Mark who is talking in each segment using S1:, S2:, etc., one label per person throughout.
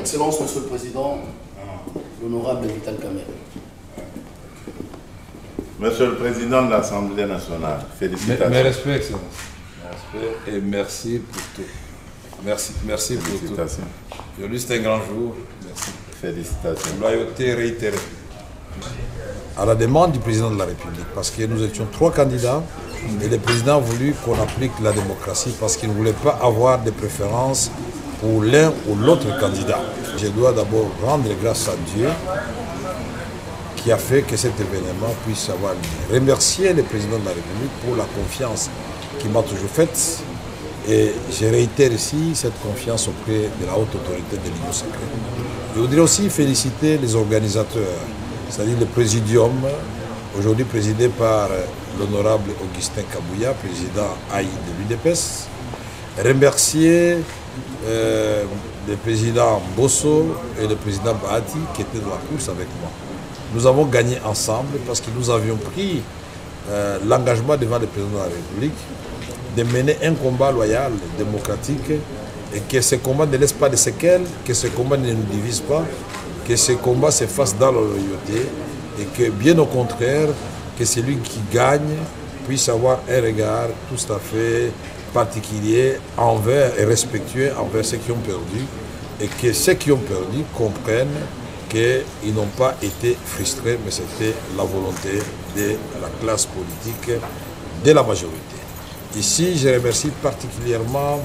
S1: Excellence, Monsieur le Président, l'honorable Vital Kamerhe.
S2: Monsieur le Président de l'Assemblée nationale, félicitations.
S3: Mes respects, Excellence. Mes respects et merci pour tout. Merci pour tout. Aujourd'hui, c'est un grand jour. Merci.
S2: Félicitations.
S3: Loyauté réitérée. À la demande du Président de la République, parce que nous étions 3 candidats, et le Président a voulu qu'on applique la démocratie parce qu'il ne voulait pas avoir de préférences pour l'un ou l'autre candidat. Je dois d'abord rendre grâce à Dieu qui a fait que cet événement puisse avoir lieu. Remercier le Président de la République pour la confiance qu'il m'a toujours faite. Et je réitère ici cette confiance auprès de la haute autorité de l'Union sacrée. Je voudrais aussi féliciter les organisateurs, c'est-à-dire le Présidium, aujourd'hui présidé par l'honorable Augustin Kabouya, président AI de l'UDPS. Remercier le président Bosso et le président Bahati qui étaient dans la course avec moi. Nous avons gagné ensemble parce que nous avions pris l'engagement devant le président de la République de mener un combat loyal, démocratique, et que ce combat ne laisse pas de séquelles, que ce combat ne nous divise pas, que ce combat se fasse dans la loyauté, et que bien au contraire, que celui qui gagne puisse avoir un regard tout à fait particulier envers et respectueux envers ceux qui ont perdu, et que ceux qui ont perdu comprennent qu'ils n'ont pas été frustrés, mais c'était la volonté de la classe politique, de la majorité. Ici, je remercie particulièrement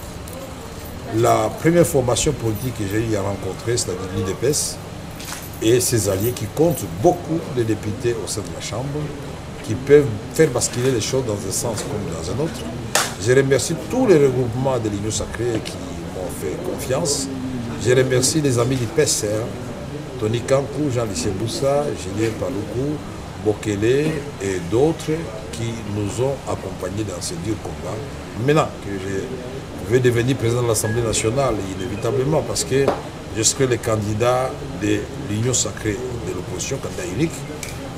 S3: la première formation politique que j'ai eu à rencontrer, c'est-à-dire l'UDPS, et ses alliés qui comptent beaucoup de députés au sein de la Chambre, qui peuvent faire basculer les choses dans un sens comme dans un autre. Je remercie tous les regroupements de l'Union sacrée qui m'ont fait confiance. Je remercie les amis du PSR, Tony Kankou, Jean-Lycée Boussa, Julien Paloukou, Bokele et d'autres qui nous ont accompagnés dans ce dur combat. Maintenant que je vais devenir président de l'Assemblée nationale, inévitablement, parce que je serai le candidat de l'Union sacrée de l'opposition, candidat unique,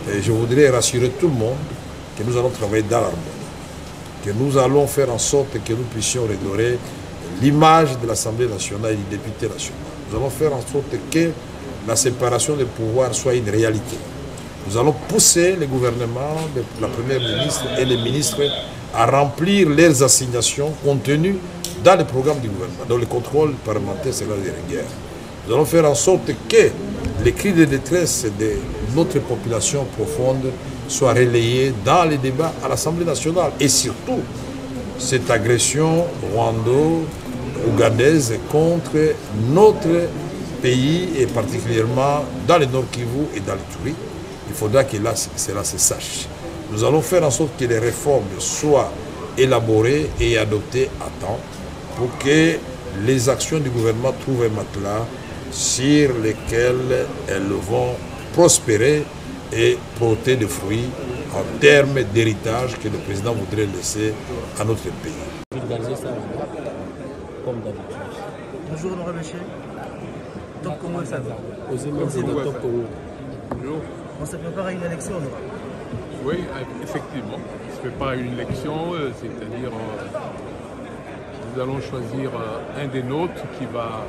S3: et je voudrais rassurer tout le monde que nous allons travailler dans l'harmonie, que nous allons faire en sorte que nous puissions redorer l'image de l'Assemblée nationale et du député national. Nous allons faire en sorte que la séparation des pouvoirs soit une réalité. Nous allons pousser le gouvernement, la première ministre et les ministres à remplir leurs assignations contenues dans le programme du gouvernement, dans le contrôle parlementaire sera de rigueur. Nous allons faire en sorte que les cris de détresse de notre population profonde soient relayés dans les débats à l'Assemblée nationale. Et surtout, cette agression rwando-ougandaise contre notre pays, et particulièrement dans le Nord Kivu et dans l'Ituri, il faudra que là, cela se sache. Nous allons faire en sorte que les réformes soient élaborées et adoptées à temps pour que les actions du gouvernement trouvent un matelas sur lesquels elles vont prospérer et porter des fruits en termes d'héritage que le président voudrait laisser à notre pays.
S4: Bonjour, honorable monsieur. Top Congo, ça va. On se prépare à une élection, honorable.
S5: Oui, effectivement. On se prépare à une élection, c'est-à-dire nous allons choisir un des nôtres qui va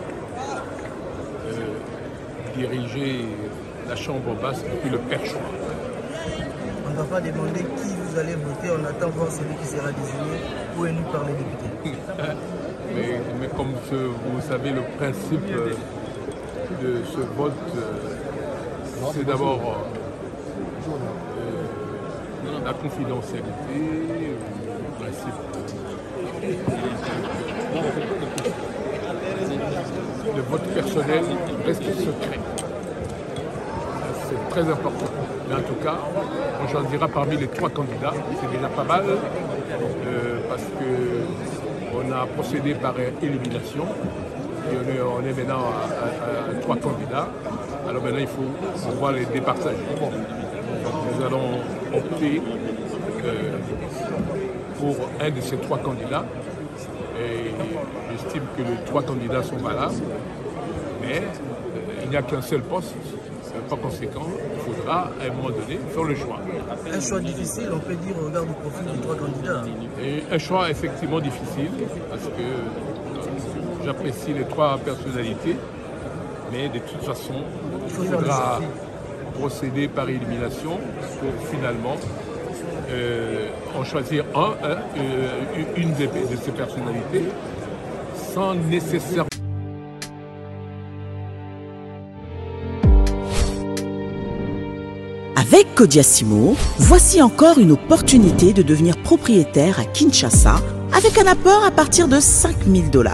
S5: diriger la chambre basse depuis le perchoir.
S4: On ne va pas demander qui vous allez voter, on attend voir celui qui sera désigné ou élu par les députés.
S5: mais comme vous savez, le principe de ce vote, c'est d'abord la confidentialité, le principe le vote personnel reste secret. C'est très important. Mais en tout cas, on choisira parmi les 3 candidats. C'est déjà pas mal parce qu'on a procédé par élimination. Et on est maintenant à 3 candidats. Alors maintenant, il faut pouvoir les départager. Donc nous allons opter pour un de ces 3 candidats. Et j'estime que les 3 candidats sont valables. Mais il n'y a qu'un seul poste. Par conséquent, il faudra à un moment donné faire le choix.
S4: Un choix difficile, on peut dire au regard du profil des 3 candidats.
S5: Et un choix effectivement difficile parce que j'apprécie les 3 personnalités Mais de toute façon, il faudra procéder par élimination pour finalement en choisir une de ces personnalités sans nécessairement.
S6: Avec Kodiasimo, voici encore une opportunité de devenir propriétaire à Kinshasa avec un apport à partir de 5 000 $.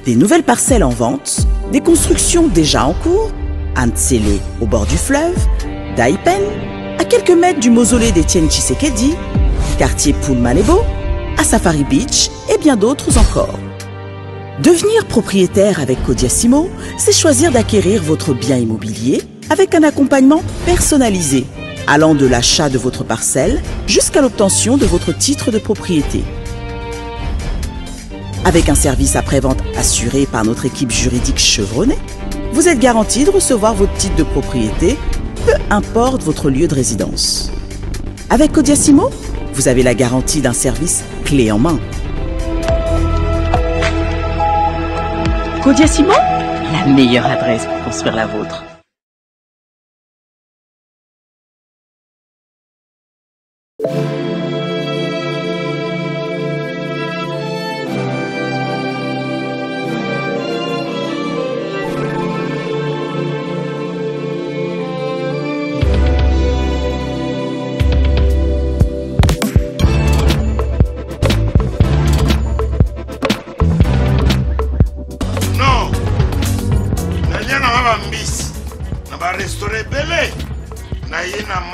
S6: Des nouvelles parcelles en vente, des constructions déjà en cours, à Ntsele au bord du fleuve, Daipen, à quelques mètres du mausolée d'Étienne Tshisekedi, quartier Poulmalebo, à Safari Beach et bien d'autres encore. Devenir propriétaire avec Kodiasimo, c'est choisir d'acquérir votre bien immobilier avec un accompagnement personnalisé, allant de l'achat de votre parcelle jusqu'à l'obtention de votre titre de propriété. Avec un service après-vente assuré par notre équipe juridique chevronnée, vous êtes garanti de recevoir votre titre de propriété, peu importe votre lieu de résidence. Avec Kodiasimo, vous avez la garantie d'un service clé en main. Kodiasimo, la meilleure adresse pour construire la vôtre.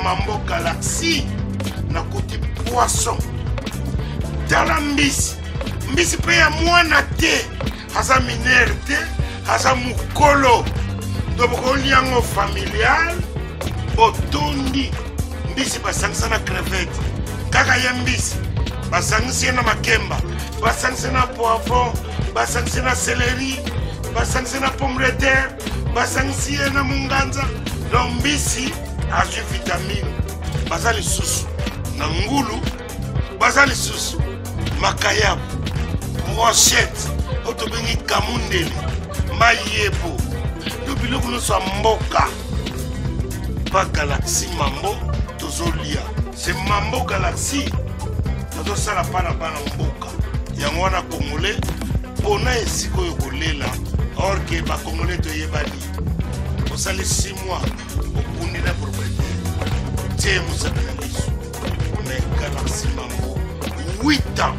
S7: Mambo Galaxy na côté poisson tala mbisi pe ya mwana te haza minere te haza mukolo ndoboko liango familial otondi mbisi basangisa na crevette kaka ya mbisi basangisa na makemba basangisa na poivron basangisa na céleri basangisa na pomme de terre basangisa na munganza lombisi azwi vitamine baza lisusu na ngulu baza lisusu makayabu brochette otobengi kamundeli mayebo yo biloko nyonso ya mboka pa Galaxy mambo tozolia se mambo Galaxy tozosala pana bana mboka yango wana congolais mpona esika oyo kolela or ke bacongolais toyebani osali 6 mois okundi na propriété tie mosakana liso mais Galaxy mambo 8 ans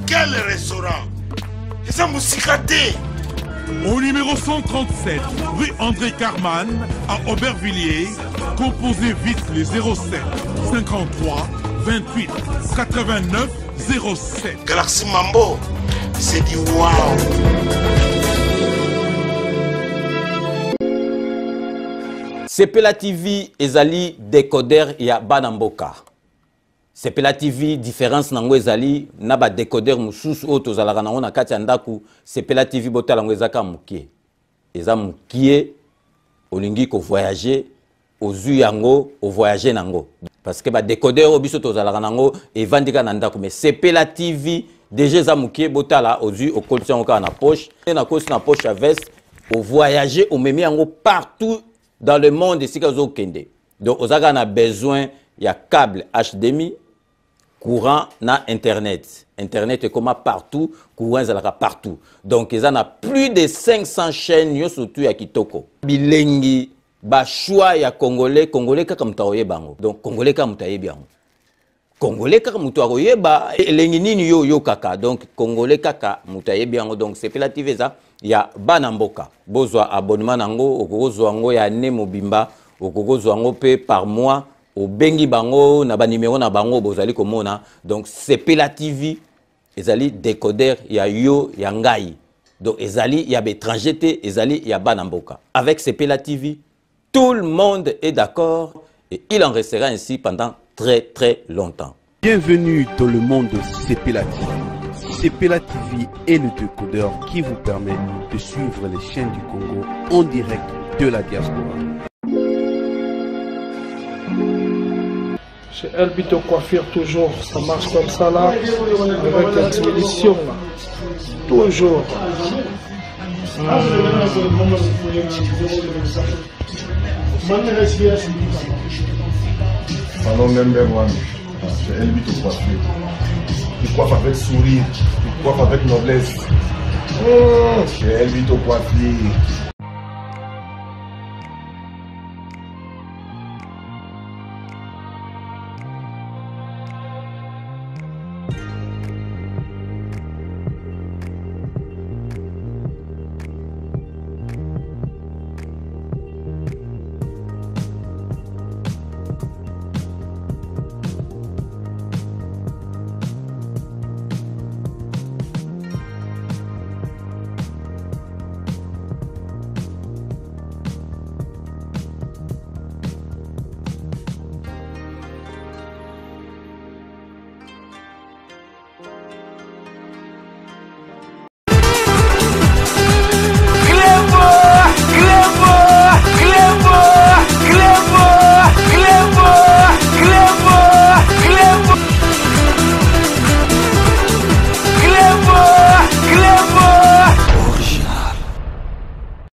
S7: quel restaurant eza mosika te.
S8: Au numéro 137, rue André Carman, à Aubervilliers, composez vite les 07 53 28 89 07.
S7: Galaxy Mambo, c'est du wow.
S9: Sepela TV ezali décodeur ya Banamboka. Sepela TV différence nango ezali na ba décodeur mususu o tozalaka nango na kati ya ndaku. Sepela TV botala ngo ezaka mukie. Eza mukie olingi ko voyager ozu yango o voyager nango. Parce que ba décodeur o biso tozalaka nango evandika na ndaku mais Sepela TV déjà eza mukie botala ozu o koltia ngo na poche na kosi na poche à veste o voyager o memi yango partout dans le monde ici kazo kende. Donc ozaka na besoin ya câble HDMI courant na internet. Internet est comme partout, courant est partout. Donc ils en a plus de 500 chaînes surtout ya kitoko. Bilengi ba choix ya congolais kaka mutaoye bango. Donc congolais kaka mutaye bien. Congolais kaka mutaoye ba elengi nini yo kaka. Donc congolais kaka mutaye bien. Donc c'est Sepela TV ça ya Banamboka. Bozwa abonnement nango okozwa ngo ya ne mobimba okozwa ngo pe par mois. Au bengi bango na ba numéro na bango bozali komona. Donc Sepela TV ezali décodeur ya yo ya ngai. Donc ezali ya étranger te ezali ya Banamboka. Avec Sepela TV tout le monde est d'accord et il en restera ainsi pendant très longtemps.
S10: Bienvenue dans le monde de Sepela TV. Sepela TV est le décodeur qui vous permet de suivre les chaînes du Congo en direct de la diaspora.
S11: Chez Elbito Coiffure, toujours, ça marche comme ça là, avec l'expédition, toujours.
S12: Salon number one, c'est Elbi de coiffure. Il coiffe avec sourire, il coiffe avec noblesse. C'est Elbi de coiffure.